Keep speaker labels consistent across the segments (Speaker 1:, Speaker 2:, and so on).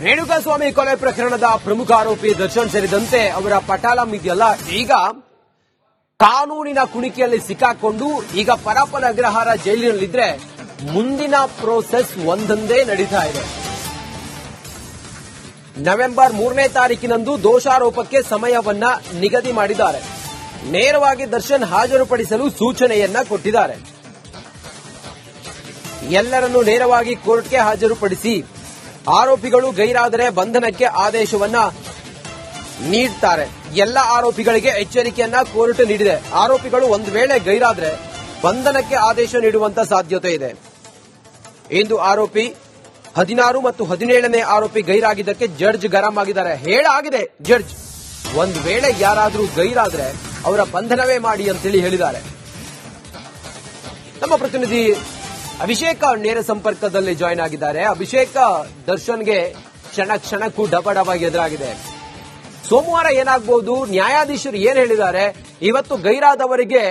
Speaker 1: ರೇಣುಕಾಸ್ವಾಮಿ ಕೊಲೆ ಪ್ರಕರಣದ ಪ್ರಮುಖ ಆರೋಪಿ ದರ್ಶನ್ ಸೇರಿದಂತೆ ಅವರ ಪಟಾಲಂ ಇದೆಯಲ್ಲ, ಈಗ ಕಾನೂನಿನ ಕುಣಿಕೆಯಲ್ಲಿ ಸಿಕ್ಕಾಕೊಂಡು ಈಗ ಪರಾಪರ ಅಗ್ರಹಾರ ಜೈಲಿನಲ್ಲಿದ್ರೆ ಮುಂದಿನ ಪ್ರೋಸೆಸ್ ಒಂದೊಂದೇ ನಡೀತಾ ಇದೆ. ನವೆಂಬರ್ 3ನೇ ತಾರೀಕಿನಂದು ದೋಷಾರೋಪಕ್ಕೆ ಸಮಯವನ್ನ ನಿಗದಿ ಮಾಡಿದ್ದಾರೆ. ನೇರವಾಗಿ ದರ್ಶನ್ ಹಾಜರುಪಡಿಸಲು ಸೂಚನೆಯನ್ನ ಕೊಟ್ಟಿದ್ದಾರೆ. ಎಲ್ಲರನ್ನೂ ನೇರವಾಗಿ ಕೋರ್ಟ್ಗೆ ಹಾಜರುಪಡಿಸಿ ಆರೋಪಿಗಳು ಗೈರಾದರೆ ಬಂಧನಕ್ಕೆ ಆದೇಶವನ್ನ ನೀಡುತ್ತಾರೆ. ಎಲ್ಲ ಆರೋಪಿಗಳಿಗೆ ಎಚ್ಚರಿಕೆಯನ್ನ ಕೋರ್ಟ್ ನೀಡಿದೆ. ಆರೋಪಿಗಳು ಒಂದು ವೇಳೆ ಗೈರಾದರೆ ಬಂಧನಕ್ಕೆ ಆದೇಶ ನೀಡುವಂತ ಸಾಧ್ಯತೆ ಇದೆ. ಇಂದು ಆರೋಪಿ 16 ಮತ್ತು 17ನೇ ಆರೋಪಿ ಗೈರಾಗಿದ್ದಕ್ಕೆ ಜಡ್ಜ್ ಗರಂ ಆಗಿದ್ದಾರೆ. ಹೇಳಾಗಿದೆ ಜಡ್ಜ್, ಒಂದು ವೇಳೆ ಯಾರಾದರೂ ಗೈರಾದ್ರೆ ಅವರ ಬಂಧನವೇ ಮಾಡಿ ಅಂತೇಳಿ ಹೇಳಿದ್ದಾರೆ. ನಮ್ಮ ಪ್ರತಿನಿಧಿ ಅಭಿಷೇಕ ನೇರ ಸಂಪರ್ಕದಲ್ಲಿ ಜಾಯ್ನ್ ಆಗಿದ್ದಾರೆ. ಅಭಿಷೇಕ, ದರ್ಶನ್ಗೆ ಕ್ಷಣ ಕ್ಷಣಕ್ಕೂ ಡಬಡಬಾಗಿ ಎದುರಾಗಿದೆ. ಸೋಮವಾರ ಏನಾಗಬಹುದು, ನ್ಯಾಯಾಧೀಶರು ಏನ್ ಹೇಳಿದ್ದಾರೆ, ಇವತ್ತು ಗೈರಾದವರಿಗೆ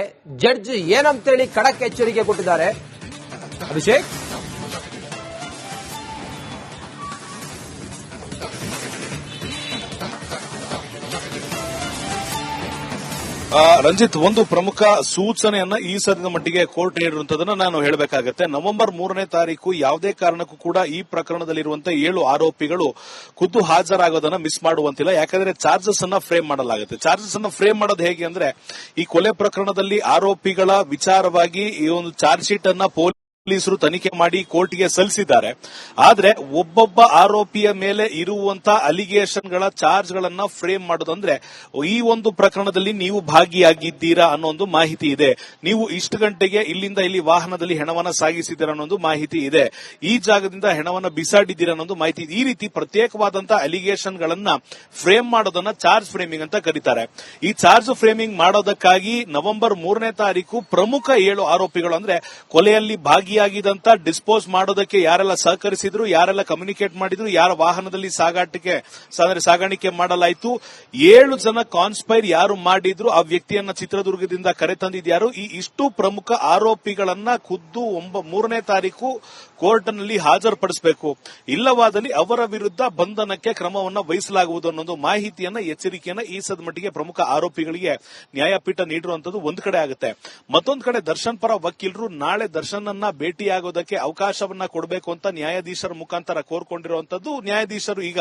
Speaker 1: ಜಡ್ಜ್ ಏನಂತೇಳಿ ಖಡಕ್ ಎಚ್ಚರಿಕೆ ಕೊಟ್ಟಿದ್ದಾರೆ. ಅಭಿಷೇಕ್,
Speaker 2: ರಂಜಿತ್, ಒಂದು ಪ್ರಮುಖ ಸೂಚನೆಯನ್ನ ಈ ಸದ್ಯದ ಮಟ್ಟಿಗೆ ಕೋರ್ಟ್ ನೀಡಿರುವಂತದನ್ನ ನಾನು ಹೇಳಬೇಕಾಗುತ್ತೆ. ನವೆಂಬರ್ 3ನೇ ತಾರೀಕು ಯಾವುದೇ ಕಾರಣಕ್ಕೂ ಕೂಡ ಈ ಪ್ರಕರಣದಲ್ಲಿರುವಂತಹ 7 ಆರೋಪಿಗಳು ಖುದ್ದು ಹಾಜರಾಗೋದನ್ನ ಮಿಸ್ ಮಾಡುವಂತಿಲ್ಲ. ಯಾಕಂದ್ರೆ ಚಾರ್ಜಸ್ ಅನ್ನ ಫ್ರೇಮ್ ಮಾಡಲಾಗುತ್ತೆ. ಚಾರ್ಜಸ್ ಅನ್ನ ಫ್ರೇಮ್ ಮಾಡೋದು ಹೇಗೆ ಅಂದ್ರೆ, ಈ ಕೊಲೆ ಪ್ರಕರಣದಲ್ಲಿ ಆರೋಪಿಗಳ ವಿಚಾರವಾಗಿ ಈ ಒಂದು ಚಾರ್ಜ್ ಶೀಟ್ ಅನ್ನ ಪೊಲೀಸರು ತನಿಖೆ ಮಾಡಿ ಕೋರ್ಟ್ಗೆ ಸಲ್ಲಿಸಿದ್ದಾರೆ. ಆದ್ರೆ ಒಬ್ಬೊಬ್ಬ ಆರೋಪಿಯ ಮೇಲೆ ಇರುವಂತಹ ಅಲಿಗೇಷನ್ಗಳ ಚಾರ್ಜ್ ಗಳನ್ನ ಫ್ರೇಮ್ ಮಾಡೋದಂದ್ರೆ, ಈ ಒಂದು ಪ್ರಕರಣದಲ್ಲಿ ನೀವು ಭಾಗಿಯಾಗಿದ್ದೀರಾ ಅನ್ನೋ ಒಂದು ಮಾಹಿತಿ ಇದೆ, ನೀವು ಇಷ್ಟು ಗಂಟೆಗೆ ಇಲ್ಲಿಂದ ಇಲ್ಲಿ ವಾಹನದಲ್ಲಿ ಹೆಣವನ್ನ ಸಾಗಿಸಿದ್ದೀರಾ ಅನ್ನೋ ಮಾಹಿತಿ ಇದೆ, ಈ ಜಾಗದಿಂದ ಹೆಣವನ್ನ ಬಿಸಾಡಿದ್ದೀರಾ ಅನ್ನೋ ಮಾಹಿತಿ ಇದೆ. ಈ ರೀತಿ ಪ್ರತ್ಯೇಕವಾದಂತಹ ಅಲಿಗೇಷನ್ ಗಳನ್ನ ಫ್ರೇಮ್ ಮಾಡೋದನ್ನ ಚಾರ್ಜ್ ಫ್ರೇಮಿಂಗ್ ಅಂತ ಕರೀತಾರೆ. ಈ ಚಾರ್ಜ್ ಫ್ರೇಮಿಂಗ್ ಮಾಡೋದಕ್ಕಾಗಿ ನವೆಂಬರ್ 3ನೇ ತಾರೀಕು ಪ್ರಮುಖ 7 ಆರೋಪಿಗಳು ಅಂದ್ರೆ ಕೊಲೆಯಲ್ಲಿ ಭಾಗಿಯಾಗಿದ್ದಂತ ಡಿಸ್ಪೋಸ್ ಮಾಡೋದಕ್ಕೆ ಯಾರೆಲ್ಲ ಸಹಕರಿಸಿದ್ರು, ಯಾರೆಲ್ಲ ಕಮ್ಯುನಿಕೇಟ್ ಮಾಡಿದ್ರು, ಯಾರ ವಾಹನದಲ್ಲಿ ಸಾಗಾಣಿಕೆ ಮಾಡಲಾಯಿತು, 7 ಜನ ಕಾನ್ಸ್ಪೈರ್ ಯಾರು ಮಾಡಿದ್ರು, ಆ ವ್ಯಕ್ತಿಯನ್ನ ಚಿತ್ರದುರ್ಗದಿಂದ ಕರೆತಂದಿದ್ಯಾರು, ಈ ಇಷ್ಟು ಪ್ರಮುಖ ಆರೋಪಿಗಳನ್ನ ಖುದ್ದು 3ನೇ ತಾರೀಕು ಕೋರ್ಟ್ನಲ್ಲಿ ಹಾಜರುಪಡಿಸಬೇಕು. ಇಲ್ಲವಾದಲ್ಲಿ ಅವರ ವಿರುದ್ಧ ಬಂಧನಕ್ಕೆ ಕ್ರಮವನ್ನು ವಹಿಸಲಾಗುವುದು ಅನ್ನೋದು ಮಾಹಿತಿಯನ್ನ, ಎಚ್ಚರಿಕೆಯನ್ನ ಈ ಮಟ್ಟಿಗೆ ಪ್ರಮುಖ ಆರೋಪಿಗಳಿಗೆ ನ್ಯಾಯಪೀಠ ನೀಡಿರುವಂತದ್ದು ಒಂದು ಕಡೆ ಆಗುತ್ತೆ. ಮತ್ತೊಂದು ಕಡೆ ದರ್ಶನ್ ಪರ ವಕೀಲರು ನಾಳೆ ದರ್ಶನ್ ಅನ್ನ ಭೇಟಿಯಾಗೋದಕ್ಕೆ ಅವಕಾಶವನ್ನ ಕೊಡಬೇಕು ಅಂತ ನ್ಯಾಯಾಧೀಶರ ಮುಖಾಂತರ ಕೋರ್ಕೊಂಡಿರುವಂತದ್ದು. ನ್ಯಾಯಾಧೀಶರು ಈಗ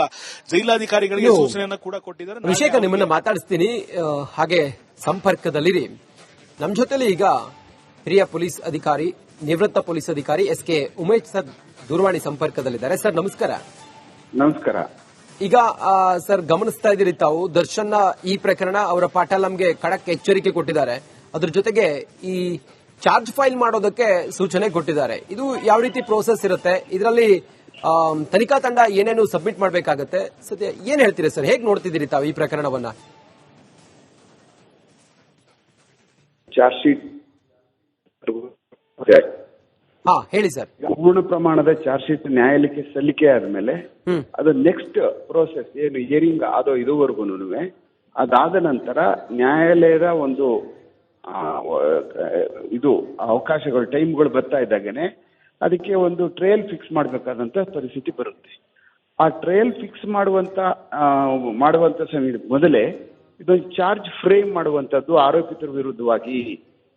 Speaker 2: ಜೈಲಾಧಿಕಾರಿಗಳಿಗೆ ಸೂಚನೆಯನ್ನ ಕೂಡ ಕೊಟ್ಟಿದ್ದಾರೆ.
Speaker 1: ಅಭಿಷೇಕ, ನಿಮ್ಮನ್ನ ಮಾತಾಡಿಸ್ತೀನಿ, ಹಾಗೆ ಸಂಪರ್ಕದಲ್ಲಿರಿ. ನಮ್ಮ ಜೊತೆಲಿ ಈಗ ಹಿರಿಯ ಪೊಲೀಸ್ ಅಧಿಕಾರಿ, ನಿವೃತ್ತ ಪೊಲೀಸ್ ಅಧಿಕಾರಿ SK ಉಮೇಶ್ ಸರ್ ದೂರವಾಣಿ ಸಂಪರ್ಕದಲ್ಲಿದ್ದಾರೆ. ಸರ್ ನಮಸ್ಕಾರ.
Speaker 3: ನಮಸ್ಕಾರ.
Speaker 1: ಈಗ ಸರ್, ಗಮನಿಸ್ತಾ ಇದ್ದೀರಿ ತಾವು, ದರ್ಶನ್ ಈ ಪ್ರಕರಣ ಅವರ ಪಾಟಾಲಂಗೆ ಖಡಕ್ ಎಚ್ಚರಿಕೆ ಕೊಟ್ಟಿದ್ದಾರೆ. ಅದ್ರ ಜೊತೆಗೆ ಈ ಚಾರ್ಜ್ ಫೈಲ್ ಮಾಡೋದಕ್ಕೆ ಸೂಚನೆ ಕೊಟ್ಟಿದ್ದಾರೆ. ಇದು ಯಾವ ರೀತಿ ಪ್ರೋಸೆಸ್ ಇರುತ್ತೆ, ಇದರಲ್ಲಿ ತನಿಖಾ ತಂಡ ಏನೇನು ಸಬ್ಮಿಟ್ ಮಾಡಬೇಕಾಗತ್ತೆ, ಸದ್ಯ ಏನ್ ಹೇಳ್ತೀರಿ ಸರ್, ಹೇಗೆ ನೋಡ್ತಿದ್ದೀರಿ ತಾವು ಈ ಪ್ರಕರಣವನ್ನ?
Speaker 3: ಚಾರ್ಜ್ ಶೀಟ್
Speaker 1: ಹೇಳಿ ಸರ್.
Speaker 3: ಪೂರ್ಣ ಪ್ರಮಾಣದ ಚಾರ್ಜ್ ಶೀಟ್ ನ್ಯಾಯಾಲಯಕ್ಕೆ ಸಲ್ಲಿಕೆ ಆದ್ಮೇಲೆ ಅದು ನೆಕ್ಸ್ಟ್ ಪ್ರೋಸೆಸ್ ಏನು ಹಿಯರಿಂಗ್ ಆದೋ ಇದುವರೆಗೂ ಅದಾದ ನಂತರ ನ್ಯಾಯಾಲಯದ ಒಂದು ಇದು ಅವಕಾಶಗಳು, ಟೈಮ್ಗಳು ಬರ್ತಾ ಇದ್ದಾಗನೆ ಅದಕ್ಕೆ ಒಂದು ಟ್ರಯಲ್ ಫಿಕ್ಸ್ ಮಾಡಬೇಕಾದಂತ ಪರಿಸ್ಥಿತಿ ಬರುತ್ತೆ. ಆ ಟ್ರಯಲ್ ಫಿಕ್ಸ್ ಮಾಡುವಂತ ಸಮಯ ಮೊದಲೇ ಇದೊಂದು ಚಾರ್ಜ್ ಫ್ರೇಮ್ ಮಾಡುವಂತದ್ದು ಆರೋಪಿತರ ವಿರುದ್ಧವಾಗಿ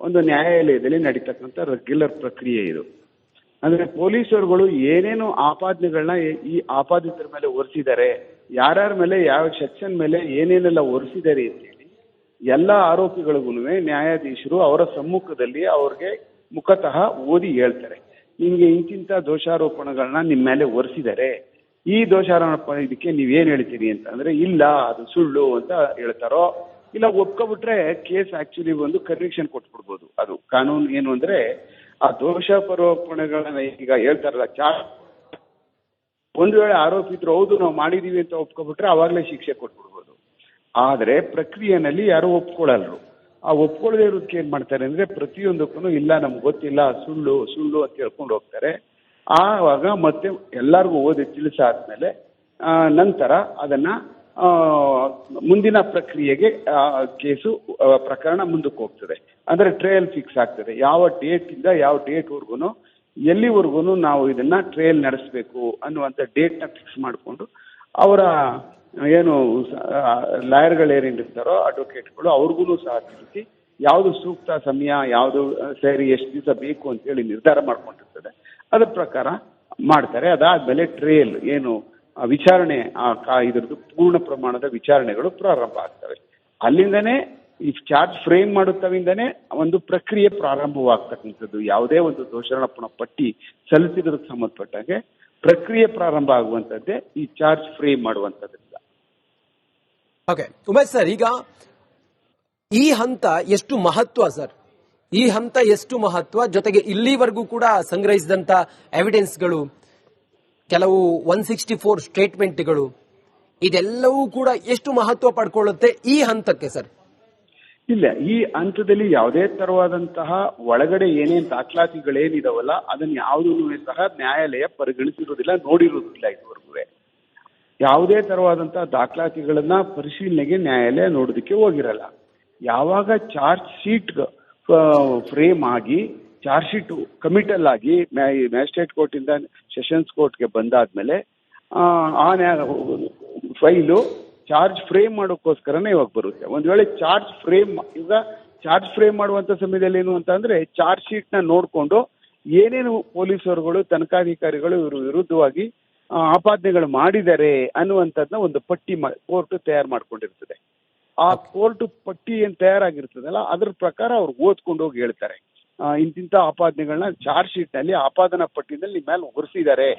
Speaker 3: ಒಂದು ನ್ಯಾಯಾಲಯದಲ್ಲಿ ನಡೀತಕ್ಕಂಥ ರೆಗ್ಯುಲರ್ ಪ್ರಕ್ರಿಯೆ ಇದು. ಅಂದ್ರೆ ಪೊಲೀಸರುಗಳು ಏನೇನು ಆಪಾದನೆಗಳನ್ನ ಈ ಆಪಾದಿತರ ಮೇಲೆ ಹೊರಿಸಿದ್ದಾರೆ, ಯಾರ್ಯಾರ ಮೇಲೆ ಯಾವ ಸೆಕ್ಷನ್ ಮೇಲೆ ಏನೇನೆಲ್ಲ ಹೊರಿಸಿದ್ದಾರೆ ಅಂತೇಳಿ ಎಲ್ಲ ಆರೋಪಿಗಳಿಗೂ ನ್ಯಾಯಾಧೀಶರು ಅವರ ಸಮ್ಮುಖದಲ್ಲಿ ಅವ್ರಿಗೆ ಮುಖತಃ ಓದಿ ಹೇಳ್ತಾರೆ, ನಿಮ್ಗೆ ಇಂತಿಂತ ದೋಷಾರೋಪಣೆಗಳನ್ನ ನಿಮ್ಮ ಮೇಲೆ ಹೊರಿಸಿದ್ದಾರೆ, ಈ ದೋಷಾರೋಪ ಇದಕ್ಕೆ ನೀವೇನ್ ಹೇಳ್ತೀರಿ ಅಂತ ಅಂದ್ರೆ, ಇಲ್ಲ ಅದು ಸುಳ್ಳು ಅಂತ ಹೇಳ್ತಾರೋ, ಇಲ್ಲ ಒಪ್ಕೊಬಿಟ್ರೆ ಕೇಸ್ ಆಕ್ಚುಲಿ ಒಂದು ಕನ್ವಿಕ್ಷನ್ ಕೊಟ್ಬಿಡ್ಬೋದು. ಅದು ಕಾನೂನು ಏನು ಅಂದ್ರೆ, ಆ ದೋಷಾರೋಪಣೆಗಳನ್ನ ಈಗ ಹೇಳ್ತಾರಲ್ಲ, ಒಂದು ವೇಳೆ ಆರೋಪಿತರು ಹೌದು ನಾವು ಮಾಡಿದೀವಿ ಅಂತ ಒಪ್ಕೊಬಿಟ್ರೆ ಅವಾಗಲೇ ಶಿಕ್ಷೆ ಕೊಟ್ಬಿಡ್ಬೋದು. ಆದ್ರೆ ಪ್ರಕ್ರಿಯೆನಲ್ಲಿ ಯಾರು ಒಪ್ಕೊಳ್ಳಲ್ರು. ಆ ಒಪ್ಕೊಳ್ಳದೆ ಇರೋದಕ್ಕೆ ಏನ್ ಮಾಡ್ತಾರೆ ಅಂದ್ರೆ, ಪ್ರತಿಯೊಂದಕ್ಕೂ ಇಲ್ಲ ನಮ್ಗೆ ಗೊತ್ತಿಲ್ಲ, ಸುಳ್ಳು ಸುಳ್ಳು ಅಂತ ಹೇಳ್ಕೊಂಡು ಹೋಗ್ತಾರೆ. ಆವಾಗ ಮತ್ತೆ ಎಲ್ಲರಿಗೂ ಓದಿ ತಿಳಿಸಾದ್ಮೇಲೆ ನಂತರ ಅದನ್ನ ಮುಂದಿನ ಪ್ರಕ್ರಿಯೆಗೆ ಪ್ರಕರಣ ಮುಂದಕ್ಕೆ ಹೋಗ್ತದೆ. ಅಂದ್ರೆ ಟ್ರಯಲ್ ಫಿಕ್ಸ್ ಆಗ್ತದೆ. ಯಾವ ಡೇಟ್ ಇಂದ ಯಾವ ಡೇಟ್ ವರ್ಗುನು ಎಲ್ಲಿವರೆಗೂ ನಾವು ಇದನ್ನ ಟ್ರಯಲ್ ನಡೆಸಬೇಕು ಅನ್ನುವಂಥ ಡೇಟ್ ನ ಫಿಕ್ಸ್ ಮಾಡಿಕೊಂಡು ಅವರ ಏನು ಲಾಯರ್ಗಳು ಏನೇನಿರ್ತಾರೋ ಅಡ್ವೊಕೇಟ್ಗಳು ಅವ್ರಿಗೂ ಸಹ ತಿಳಿಸಿ ಯಾವುದು ಸೂಕ್ತ ಸಮಯ, ಯಾವುದು ಸರಿ, ಎಷ್ಟು ದಿವಸ ಬೇಕು ಅಂತೇಳಿ ನಿರ್ಧಾರ ಮಾಡ್ಕೊಂಡಿರ್ತದೆ. ಅದ್ರ ಪ್ರಕಾರ ಮಾಡ್ತಾರೆ. ಅದಾದ್ಮೇಲೆ ಟ್ರೇಲ್ ಏನು ವಿಚಾರಣೆ ಇದ್ರದ್ದು ಪೂರ್ಣ ಪ್ರಮಾಣದ ವಿಚಾರಣೆಗಳು ಪ್ರಾರಂಭ ಆಗ್ತವೆ. ಅಲ್ಲಿಂದನೇ ಈ ಚಾರ್ಜ್ ಫ್ರೇಮ್ ಮಾಡುತ್ತವಿಂದನೇ ಒಂದು ಪ್ರಕ್ರಿಯೆ ಪ್ರಾರಂಭವಾಗ್ತಕ್ಕಂಥದ್ದು. ಯಾವುದೇ ಒಂದು ದೋಷಾರೋಪಣ ಪಟ್ಟಿ ಸಲ್ಲಿಸಿದ್ರಕ್ಕೆ ಸಂಬಂಧಪಟ್ಟಾಗೆ ಪ್ರಕ್ರಿಯೆ ಪ್ರಾರಂಭ ಆಗುವಂತದ್ದೇ ಈ ಚಾರ್ಜ್ ಫ್ರೇಮ್ ಮಾಡುವಂತದ್ರಿಂದ.
Speaker 1: ಓಕೆ ಉಮೇಶ್ ಸರ್, ಈಗ ಈ ಹಂತ ಎಷ್ಟು ಮಹತ್ವ ಸರ್? ಈ ಹಂತ ಎಷ್ಟು ಮಹತ್ವ, ಜೊತೆಗೆ ಇಲ್ಲಿವರೆಗೂ ಕೂಡ ಸಂಗ್ರಹಿಸಿದಂತ ಎವಿಡೆನ್ಸ್ಗಳು, ಕೆಲವು 164 ಸ್ಟೇಟ್ಮೆಂಟ್ಗಳು, ಇದೆಲ್ಲವೂ ಕೂಡ ಎಷ್ಟು ಮಹತ್ವ ಪಡ್ಕೊಳ್ಳುತ್ತೆ ಈ ಹಂತಕ್ಕೆ ಸರ್?
Speaker 3: ಇಲ್ಲ, ಈ ಹಂತದಲ್ಲಿ ಯಾವುದೇ ತರವಾದಂತಹ ಒಳಗಡೆ ಏನೇನ್ ದಾಖಲಾತಿಗಳೇನಿದಾವಲ್ಲ ಅದನ್ನ ಯಾವುದನ್ನು ಸಹ ನ್ಯಾಯಾಲಯ ಪರಿಗಣಿಸಿರುವುದಿಲ್ಲ, ನೋಡಿರುವುದಿಲ್ಲ. ಇದುವರೆಗೂ ಯಾವುದೇ ತರವಾದಂತಹ ದಾಖಲಾತಿಗಳನ್ನ ಪರಿಶೀಲನೆಗೆ ನ್ಯಾಯಾಲಯ ನೋಡೋದಕ್ಕೆ ಹೋಗಿರಲ್ಲ. ಯಾವಾಗ ಚಾರ್ಜ್ ಶೀಟ್ ಫ್ರೇಮ್ ಆಗಿ ಚಾರ್ಜ್ ಶೀಟ್ ಕಮಿಟಲ್ ಆಗಿ ಮ್ಯಾಜಿಸ್ಟ್ರೇಟ್ ಕೋರ್ಟ್ ಇಂದ ಸೆಷನ್ಸ್ ಕೋರ್ಟ್ಗೆ ಬಂದಾದ್ಮೇಲೆ ಆ ಫೈಲು ಚಾರ್ಜ್ ಫ್ರೇಮ್ ಮಾಡೋಕ್ಕೋಸ್ಕರನೇ ಇವಾಗ ಬರುತ್ತೆ. ಒಂದ್ ವೇಳೆ ಚಾರ್ಜ್ ಫ್ರೇಮ್ ಮಾಡುವಂತ ಸಮಯದಲ್ಲಿ ಏನು ಅಂತ ಅಂದ್ರೆ ಚಾರ್ಜ್ ಶೀಟ್ ನ ನೋಡ್ಕೊಂಡು ಏನೇನು ಪೊಲೀಸರುಗಳು, ತನಿಖಾಧಿಕಾರಿಗಳು ಇವರು ವಿರುದ್ಧವಾಗಿ ಆಪಾದನೆಗಳು ಮಾಡಿದ್ದಾರೆ ಅನ್ನುವಂಥದ್ದನ್ನ ಒಂದು ಪಟ್ಟಿ ಕೋರ್ಟ್ ತಯಾರು ಮಾಡ್ಕೊಂಡಿರ್ತದೆ. ಆ ಕೋರ್ಟ್ ಪಟ್ಟಿ ಏನ್ ತಯಾರಾಗಿರ್ತದಲ್ಲ ಅದ್ರ ಪ್ರಕಾರ ಅವ್ರು ಓದ್ಕೊಂಡು ಹೋಗಿ ಹೇಳ್ತಾರೆ, ಇಂತಿಂತ ಆಪಾದನೆಗಳನ್ನ ಚಾರ್ಜ್ ಶೀಟ್ ನಲ್ಲಿ ಆಪಾದನಾ ಪಟ್ಟಿನಲ್ಲಿ ಮೇಲೆ ಹೊರಿಸಿದ್ದಾರೆ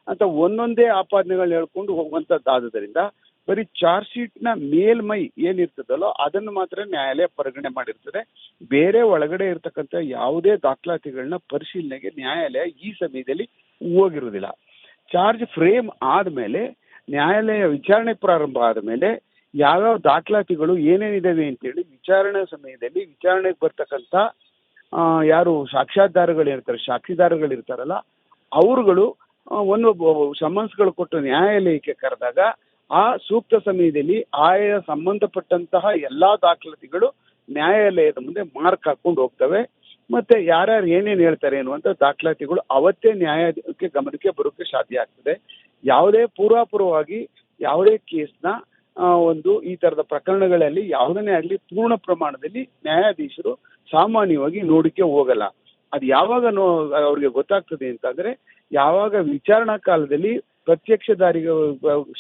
Speaker 3: ಅಂತ ಒಂದೊಂದೇ ಆಪಾದನೆಗಳನ್ನ ಹೇಳ್ಕೊಂಡು ಹೋಗುವಂತದ್ದಾದ್ದರಿಂದ ಬರೀ ಚಾರ್ಜ್ ಶೀಟ್ ನ ಮೇಲ್ಮೈ ಏನಿರ್ತದಲ್ಲೋ ಅದನ್ನು ಮಾತ್ರ ನ್ಯಾಯಾಲಯ ಪರಿಗಣನೆ ಮಾಡಿರ್ತದೆ. ಬೇರೆ ಒಳಗಡೆ ಇರ್ತಕ್ಕಂಥ ಯಾವುದೇ ದಾಖಲಾತಿಗಳನ್ನ ಪರಿಶೀಲನೆಗೆ ನ್ಯಾಯಾಲಯ ಈ ಸಮಯದಲ್ಲಿ ಹೋಗಿರುವುದಿಲ್ಲ. ಚಾರ್ಜ್ ಫ್ರೇಮ್ ಆದ್ಮೇಲೆ ನ್ಯಾಯಾಲಯ ವಿಚಾರಣೆ ಪ್ರಾರಂಭ ಆದ್ಮೇಲೆ ಯಾವ್ಯಾವ ದಾಖಲಾತಿಗಳು ಏನೇನಿದಾವೆ ಅಂತೇಳಿ ವಿಚಾರಣೆ ಸಮಯದಲ್ಲಿ ವಿಚಾರಣೆಗೆ ಬರ್ತಕ್ಕಂಥ ಯಾರು ಸಾಕ್ಷಿದಾರಗಳಿರ್ತಾರಲ್ಲ ಅವರುಗಳು ಒಂದು ಸಮನ್ಸ್ಗಳು ಕೊಟ್ಟು ನ್ಯಾಯಾಲಯಕ್ಕೆ ಕರೆದಾಗ ಆ ಸೂಕ್ತ ಸಮಯದಲ್ಲಿ ಆಯಾ ಸಂಬಂಧಪಟ್ಟಂತಹ ಎಲ್ಲಾ ದಾಖಲಾತಿಗಳು ನ್ಯಾಯಾಲಯದ ಮುಂದೆ ಮಾರ್ಕ್ ಹಾಕೊಂಡು ಹೋಗ್ತವೆ. ಮತ್ತೆ ಯಾರ್ಯಾರು ಏನೇನು ಹೇಳ್ತಾರೆ ಅನ್ನುವಂಥ ದಾಖಲಾತಿಗಳು ಅವತ್ತೇ ನ್ಯಾಯಾಲಯಕ್ಕೆ ಗಮನಕ್ಕೆ ಬರೋಕೆ ಸಾಧ್ಯ ಆಗ್ತದೆ. ಯಾವುದೇ ಪೂರ್ವಾಪೂರ್ವವಾಗಿ ಯಾವುದೇ ಕೇಸ್ನ ಒಂದು ಈ ತರದ ಪ್ರಕರಣಗಳಲ್ಲಿ ಯಾವುದನ್ನೇ ಆಗಲಿ ಪೂರ್ಣ ಪ್ರಮಾಣದಲ್ಲಿ ನ್ಯಾಯಾಧೀಶರು ಸಾಮಾನ್ಯವಾಗಿ ನೋಡಿಕೆ ಹೋಗಲ್ಲ. ಅದು ಯಾವಾಗ ಅವ್ರಿಗೆ ಗೊತ್ತಾಗ್ತದೆ ಅಂತಂದ್ರೆ ಯಾವಾಗ ವಿಚಾರಣಾ ಕಾಲದಲ್ಲಿ ಪ್ರತ್ಯಕ್ಷದಾರಿ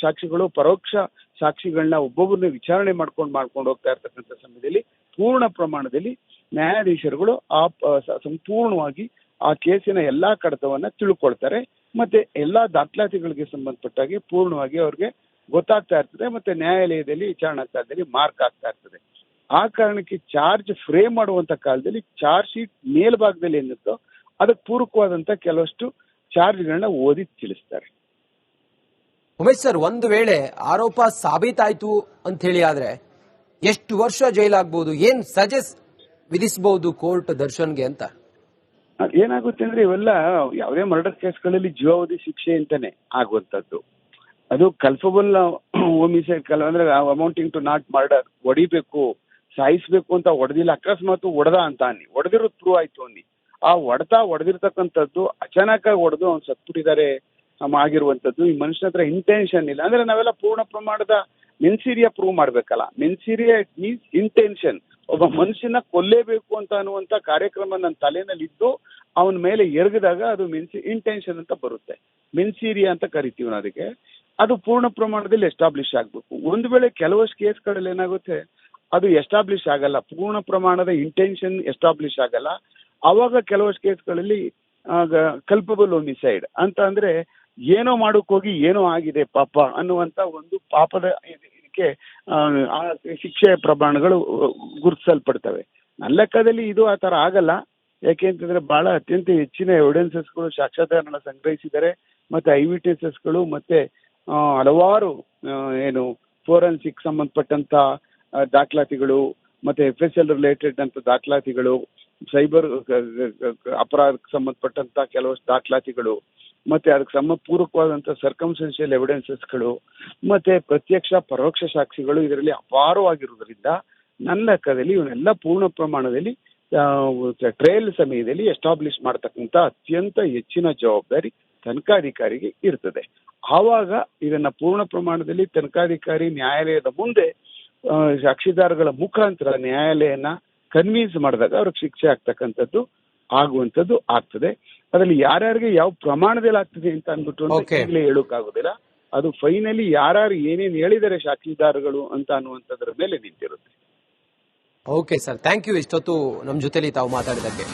Speaker 3: ಸಾಕ್ಷಿಗಳು ಪರೋಕ್ಷ ಸಾಕ್ಷಿಗಳನ್ನ ಒಬ್ಬೊಬ್ಬರನ್ನ ವಿಚಾರಣೆ ಮಾಡ್ಕೊಂಡು ಹೋಗ್ತಾ ಇರ್ತಕ್ಕಂಥ ಸಮಯದಲ್ಲಿ ಪೂರ್ಣ ಪ್ರಮಾಣದಲ್ಲಿ ನ್ಯಾಯಾಧೀಶರುಗಳು ಸಂಪೂರ್ಣವಾಗಿ ಆ ಕೇಸಿನ ಎಲ್ಲಾ ಕಡತವನ್ನ ತಿಳ್ಕೊಳ್ತಾರೆ. ಮತ್ತೆ ಎಲ್ಲಾ ದಾಖಲಾತಿಗಳಿಗೆ ಸಂಬಂಧಪಟ್ಟಾಗಿ ಪೂರ್ಣವಾಗಿ ಅವ್ರಿಗೆ ಗೊತ್ತಾಗ್ತಾ ಇರ್ತದೆ. ಮತ್ತೆ ನ್ಯಾಯಾಲಯದಲ್ಲಿ ವಿಚಾರಣಾ ಕಾಲದಲ್ಲಿ ಮಾರ್ಕ್ ಆಗ್ತಾ ಇರ್ತದೆ. ಆ ಕಾರಣಕ್ಕೆ ಚಾರ್ಜ್ ಫ್ರೇಮ್ ಮಾಡುವಂತ ಕಾಲದಲ್ಲಿ ಚಾರ್ಜ್ ಶೀಟ್ ಮೇಲ್ಭಾಗದಲ್ಲಿ ಏನಿರುತ್ತೋ ಅದಕ್ಕೆ ಪೂರಕವಾದಂತ ಕೆಲವಷ್ಟು ಚಾರ್ಜ್ಗಳನ್ನ ಓದಿ ತಿಳಿಸ್ತಾರೆ.
Speaker 1: ಉಮೇಶ್ ಸರ್, ಒಂದು ವೇಳೆ ಆರೋಪ ಸಾಬೀತಾಯ್ತು ಅಂತ ಹೇಳಿ ಆದ್ರೆ ಎಷ್ಟು ವರ್ಷ ಜೈಲಾಗಬಹುದು, ಏನ್ ಸಜೆಸ್ಟ್ ವಿಧಿಸಬಹುದು ಕೋರ್ಟ್ ದರ್ಶನ್ಗೆ ಅಂತ?
Speaker 3: ಏನಾಗುತ್ತೆ ಅಂದ್ರೆ ಇವೆಲ್ಲ ಯಾವುದೇ ಮರ್ಡರ್ ಕೇಸ್ಗಳಲ್ಲಿ ಜೀವಾವಧಿ ಶಿಕ್ಷೆ ಅಂತಾನೆ ಆಗುವಂತದ್ದು. ಅದು ಕಲ್ಪಬಲ್ ಹೋಮಿಸೈಡ್ ಅಂದ್ರೆ ಅಮೌಂಟಿಂಗ್ ಟು ನಾಟ್ ಮರ್ಡರ್, ಹೊಡಿಬೇಕು ಸಾಯಿಸ್ಬೇಕು ಅಂತ ಹೊಡೆದಿಲ್ಲ, ಅಕಸ್ಮಾತ್ ಹೊಡೆದ ಅಂತ ಅನ್ನಿ, ಹೊಡೆದಿರೋದು ಪ್ರೂವ್ ಆಯ್ತು ಅನ್ನಿ, ಆ ಹೊಡೆದಿರ್ತಕ್ಕಂಥದ್ದು ಅಚಾನಕ್ ಹೊಡೆದು ಅವ್ನು ಸತ್ಬಿಟ್ಟಿದ್ದಾರೆ ಆಗಿರುವಂತದ್ದು. ಈ ಮನುಷ್ಯನ ಹತ್ರ ಇಂಟೆನ್ಷನ್ ಇಲ್ಲ ಅಂದ್ರೆ ನಾವೆಲ್ಲ ಪೂರ್ಣ ಪ್ರಮಾಣದ ಮೆನ್ಸೀರಿಯಾ ಪ್ರೂವ್ ಮಾಡ್ಬೇಕಲ್ಲ. ಮೆನ್ಸೀರಿಯಾ ಮೀನ್ಸ್ ಇಂಟೆನ್ಷನ್. ಒಬ್ಬ ಮನುಷ್ಯನ ಕೊಲ್ಲೇಬೇಕು ಅಂತ ಅನ್ನುವಂತ ಕಾರ್ಯಕ್ರಮ ನನ್ನ ತಲೆನಲ್ಲಿ ಇದ್ದು ಅವನ ಮೇಲೆ ಎರಗಿದಾಗ ಅದು ಇಂಟೆನ್ಷನ್ ಅಂತ ಬರುತ್ತೆ. ಮೆನ್ಸೀರಿಯಾ ಅಂತ ಕರಿತೀವಿ ನಾವು ಅದಕ್ಕೆ. ಅದು ಪೂರ್ಣ ಪ್ರಮಾಣದಲ್ಲಿ ಎಸ್ಟಾಬ್ಲಿಷ್ ಆಗ್ಬೇಕು. ಒಂದು ವೇಳೆ ಕೆಲವಷ್ಟು ಕೇಸ್ಗಳಲ್ಲಿ ಏನಾಗುತ್ತೆ ಅದು ಎಸ್ಟಾಬ್ಲಿಷ್ ಆಗಲ್ಲ, ಪೂರ್ಣ ಪ್ರಮಾಣದ ಇಂಟೆನ್ಷನ್ ಎಸ್ಟಾಬ್ಲಿಷ್ ಆಗಲ್ಲ. ಅವಾಗ ಕೆಲವಷ್ಟು ಕೇಸ್ಗಳಲ್ಲಿ ಕಲ್ಪಬಲ್ ಹೋಮಿಸೈಡ್ ಅಂತ ಅಂದ್ರೆ ಏನೋ ಮಾಡೋಕ್ ಹೋಗಿ ಏನೋ ಆಗಿದೆ ಪಾಪ ಅನ್ನುವಂತ ಒಂದು ಪಾಪದ ಇದಕ್ಕೆ ಶಿಕ್ಷೆಯ ಪ್ರಮಾಣಗಳು ಗುರುತಿಸಲ್ಪಡ್ತವೆ. ನನ್ನ ಲೆಕ್ಕದಲ್ಲಿ ಇದು ಆ ತರ ಆಗಲ್ಲ. ಯಾಕೆಂತಂದ್ರೆ ಬಹಳ ಅತ್ಯಂತ ಹೆಚ್ಚಿನ ಎವಿಡೆನ್ಸಸ್ಗಳು ಸಾಕ್ಷ್ಯಾಧಾರಗಳನ್ನ ಸಂಗ್ರಹಿಸಿದ್ದಾರೆ. ಮತ್ತೆ ಐ ವಿಟ್ನೆಸಸ್ಗಳು ಮತ್ತೆ ಹಲವಾರು ಏನು ಫೋರೆನ್ಸಿಕ್ ಸಂಬಂಧಪಟ್ಟಂತ ದಾಖಲಾತಿಗಳು ಮತ್ತೆ FSL ರಿಲೇಟೆಡ್ ಅಂತ ದಾಖಲಾತಿಗಳು, ಸೈಬರ್ ಅಪರಾಧಕ್ಕೆ ಸಂಬಂಧಪಟ್ಟಂತ ಕೆಲವಷ್ಟು ದಾಖಲಾತಿಗಳು, ಮತ್ತೆ ಅದಕ್ಕೆ ಪೂರಕವಾದಂತ ಸರ್ಕಮ್ಸ್ಟೆನ್ಷಿಯಲ್ ಎವಿಡೆನ್ಸಸ್ಗಳು, ಮತ್ತೆ ಪ್ರತ್ಯಕ್ಷ ಪರೋಕ್ಷ ಸಾಕ್ಷಿಗಳು ಇದರಲ್ಲಿ ಅಪಾರವಾಗಿರುವುದರಿಂದ ನನ್ನ ಲೆಕ್ಕದಲ್ಲಿ ಇವನ್ನೆಲ್ಲ ಪೂರ್ಣ ಪ್ರಮಾಣದಲ್ಲಿ ಟ್ರಯಲ್ ಸಮಯದಲ್ಲಿ ಎಸ್ಟಾಬ್ಲಿಷ್ ಮಾಡತಕ್ಕಂತ ಅತ್ಯಂತ ಹೆಚ್ಚಿನ ಜವಾಬ್ದಾರಿ ತನಿಖಾಧಿಕಾರಿಗೆ ಇರ್ತದೆ. ಆವಾಗ ಇದನ್ನ ಪೂರ್ಣ ಪ್ರಮಾಣದಲ್ಲಿ ತನಿಖಾಧಿಕಾರಿ ನ್ಯಾಯಾಲಯದ ಮುಂದೆ ಸಾಕ್ಷಿದಾರಗಳ ಮುಖಾಂತರ ನ್ಯಾಯಾಲಯನ ಕನ್ವಿನ್ಸ್ ಮಾಡಿದಾಗ ಅವ್ರಿಗೆ ಶಿಕ್ಷೆ ಆಗ್ತಕ್ಕಂಥದ್ದು ಆಗುವಂಥದ್ದು ಆಗ್ತದೆ. ಅದರಲ್ಲಿ ಯಾರ್ಯಾರಿಗೆ ಯಾವ ಪ್ರಮಾಣದಲ್ಲಿ ಆಗ್ತದೆ ಅಂತ ಅಂದ್ಬಿಟ್ಟು ಈಗಲೇ ಹೇಳೋಕ್ಕಾಗೋದಿಲ್ಲ. ಅದು ಫೈನಲಿ ಯಾರ್ಯಾರು ಏನೇನು ಹೇಳಿದ್ದಾರೆ ಸಾಕ್ಷಿದಾರಗಳು ಅಂತ ಅನ್ನುವಂಥದ್ರ ಮೇಲೆ ನಿಂತಿರುತ್ತೆ.
Speaker 1: ಓಕೆ ಸರ್, ಥ್ಯಾಂಕ್ ಯು ಇಷ್ಟೊತ್ತು ನಮ್ಮ ಜೊತೆಲಿ ತಾವು ಮಾತಾಡಿದ್ದಕ್ಕೆ.